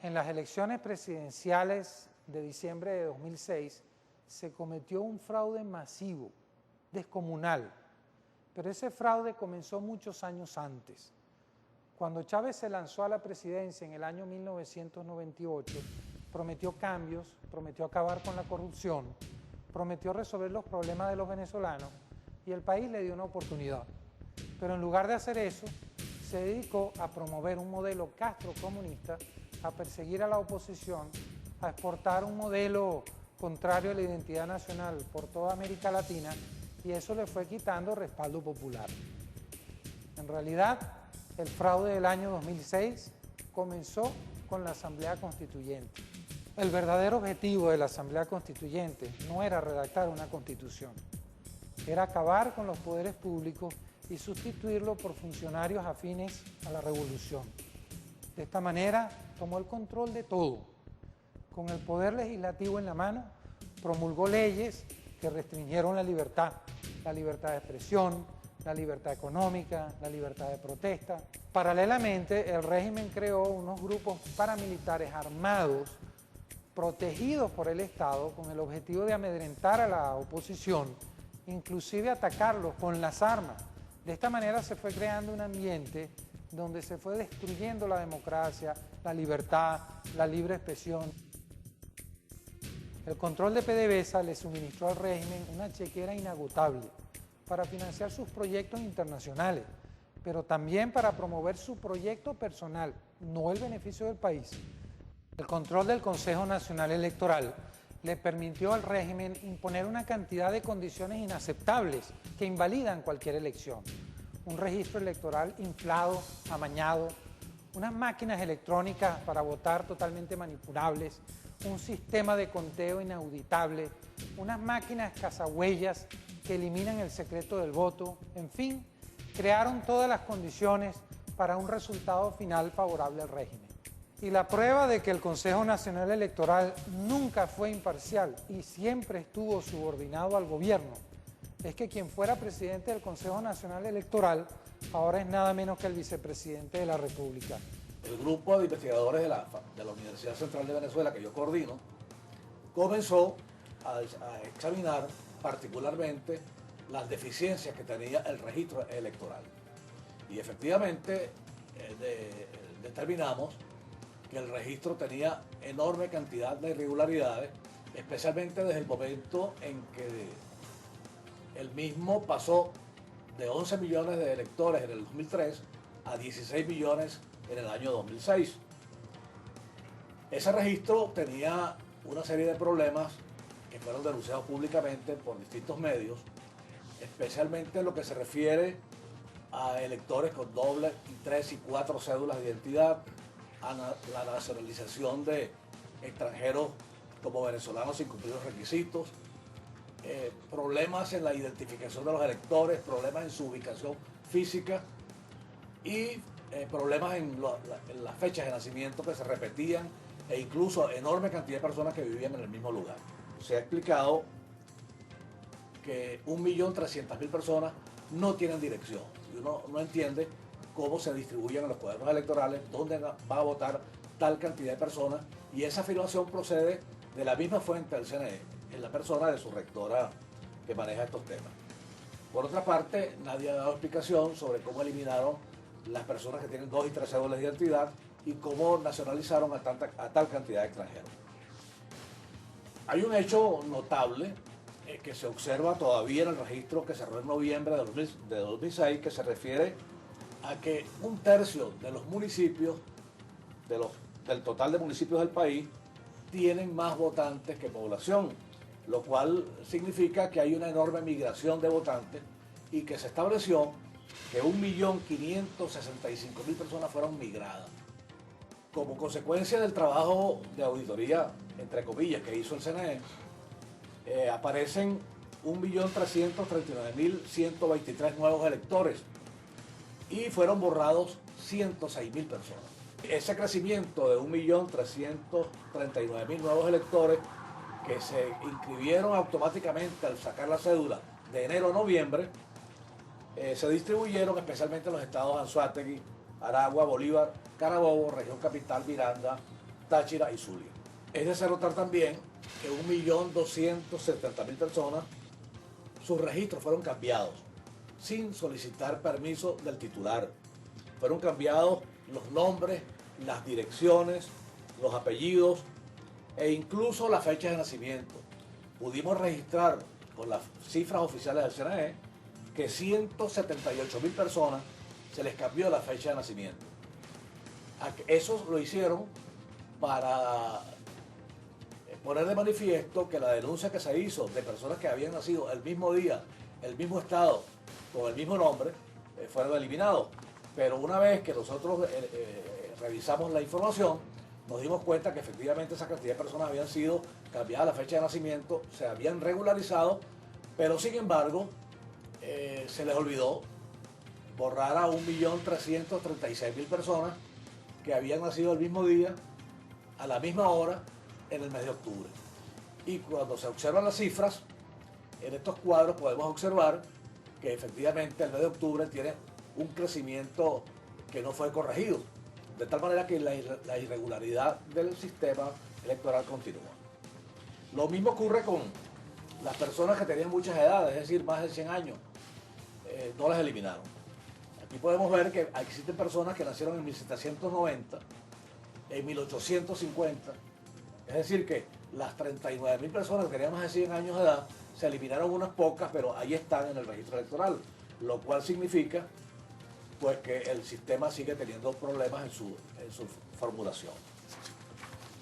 En las elecciones presidenciales de diciembre de 2006 se cometió un fraude masivo, descomunal, pero ese fraude comenzó muchos años antes. Cuando Chávez se lanzó a la presidencia en el año 1998, prometió cambios, prometió acabar con la corrupción, prometió resolver los problemas de los venezolanos y el país le dio una oportunidad. Pero en lugar de hacer eso, se dedicó a promover un modelo castrocomunista, a perseguir a la oposición, a exportar un modelo contrario a la identidad nacional por toda América Latina, y eso le fue quitando respaldo popular. En realidad, el fraude del año 2006 comenzó con la Asamblea Constituyente. El verdadero objetivo de la Asamblea Constituyente no era redactar una constitución, era acabar con los poderes públicos y sustituirlo por funcionarios afines a la revolución. De esta manera, tomó el control de todo. Con el poder legislativo en la mano, promulgó leyes que restringieron la libertad de expresión, la libertad económica, la libertad de protesta. Paralelamente, el régimen creó unos grupos paramilitares armados, protegidos por el Estado, con el objetivo de amedrentar a la oposición, inclusive atacarlos con las armas. De esta manera se fue creando un ambiente donde se fue destruyendo la democracia, la libertad, la libre expresión. El control de PDVSA le suministró al régimen una chequera inagotable para financiar sus proyectos internacionales, pero también para promover su proyecto personal, no el beneficio del país. El control del Consejo Nacional Electoral le permitió al régimen imponer una cantidad de condiciones inaceptables que invalidan cualquier elección. Un registro electoral inflado, amañado, unas máquinas electrónicas para votar totalmente manipulables, un sistema de conteo inauditable, unas máquinas cazahuellas que eliminan el secreto del voto, en fin, crearon todas las condiciones para un resultado final favorable al régimen. Y la prueba de que el Consejo Nacional Electoral nunca fue imparcial y siempre estuvo subordinado al gobierno es que quien fuera presidente del Consejo Nacional Electoral ahora es nada menos que el vicepresidente de la República. El grupo de investigadores de la Universidad Central de Venezuela, que yo coordino, comenzó a examinar particularmente las deficiencias que tenía el registro electoral. Y efectivamente determinamos que el registro tenía enorme cantidad de irregularidades, especialmente desde el momento en que el mismo pasó de 11 millones de electores en el 2003 a 16 millones en el año 2006. Ese registro tenía una serie de problemas que fueron denunciados públicamente por distintos medios, especialmente en lo que se refiere a electores con doble, 3 y 4 cédulas de identidad, a la nacionalización de extranjeros como venezolanos sin cumplir los requisitos, problemas en la identificación de los electores, problemas en su ubicación física y problemas en las fechas de nacimiento que se repetían e incluso enorme cantidad de personas que vivían en el mismo lugar. Se ha explicado que 1.300.000 personas no tienen dirección y uno no entiende cómo se distribuyen en los cuadernos electorales, dónde va a votar tal cantidad de personas, y esa afirmación procede de la misma fuente del CNE, en la persona de su rectora que maneja estos temas. Por otra parte, nadie ha dado explicación sobre cómo eliminaron las personas que tienen 2 y 3 cédulas de identidad y cómo nacionalizaron a tal cantidad de extranjeros. Hay un hecho notable que se observa todavía en el registro que cerró en noviembre de 2006, que se refiere a que 1/3 de los municipios, del total de municipios del país, tienen más votantes que población, lo cual significa que hay una enorme migración de votantes y que se estableció que 1.565.000 personas fueron migradas. Como consecuencia del trabajo de auditoría, entre comillas, que hizo el CNE, aparecen 1.339.123 nuevos electores y fueron borrados 106.000 personas. Ese crecimiento de 1.339.000 nuevos electores que se inscribieron automáticamente al sacar la cédula de enero a noviembre, se distribuyeron especialmente en los estados Anzoátegui, Aragua, Bolívar, Carabobo, Región Capital, Miranda, Táchira y Zulia. Es de hacer notar también que 1.270.000 personas, sus registros fueron cambiados sin solicitar permiso del titular. Fueron cambiados los nombres, las direcciones, los apellidos e incluso la fecha de nacimiento. Pudimos registrar con las cifras oficiales del CNE que 178.000 personas se les cambió la fecha de nacimiento. Eso lo hicieron para poner de manifiesto que la denuncia que se hizo de personas que habían nacido el mismo día, el mismo estado, con el mismo nombre, fueron eliminados. Pero una vez que nosotros revisamos la información, nos dimos cuenta que efectivamente esa cantidad de personas habían sido cambiadas la fecha de nacimiento, se habían regularizado, pero sin embargo se les olvidó borrar a 1.336.000 personas que habían nacido el mismo día, a la misma hora, en el mes de octubre. Y cuando se observan las cifras, en estos cuadros podemos observar que efectivamente el mes de octubre tiene un crecimiento que no fue corregido, de tal manera que la irregularidad del sistema electoral continúa. Lo mismo ocurre con las personas que tenían muchas edades, es decir, más de 100 años, no las eliminaron. Aquí podemos ver que existen personas que nacieron en 1790, en 1850, es decir que las 39.000 personas que tenían más de 100 años de edad, se eliminaron unas pocas, pero ahí están en el registro electoral, lo cual significa pues que el sistema sigue teniendo problemas en su formulación.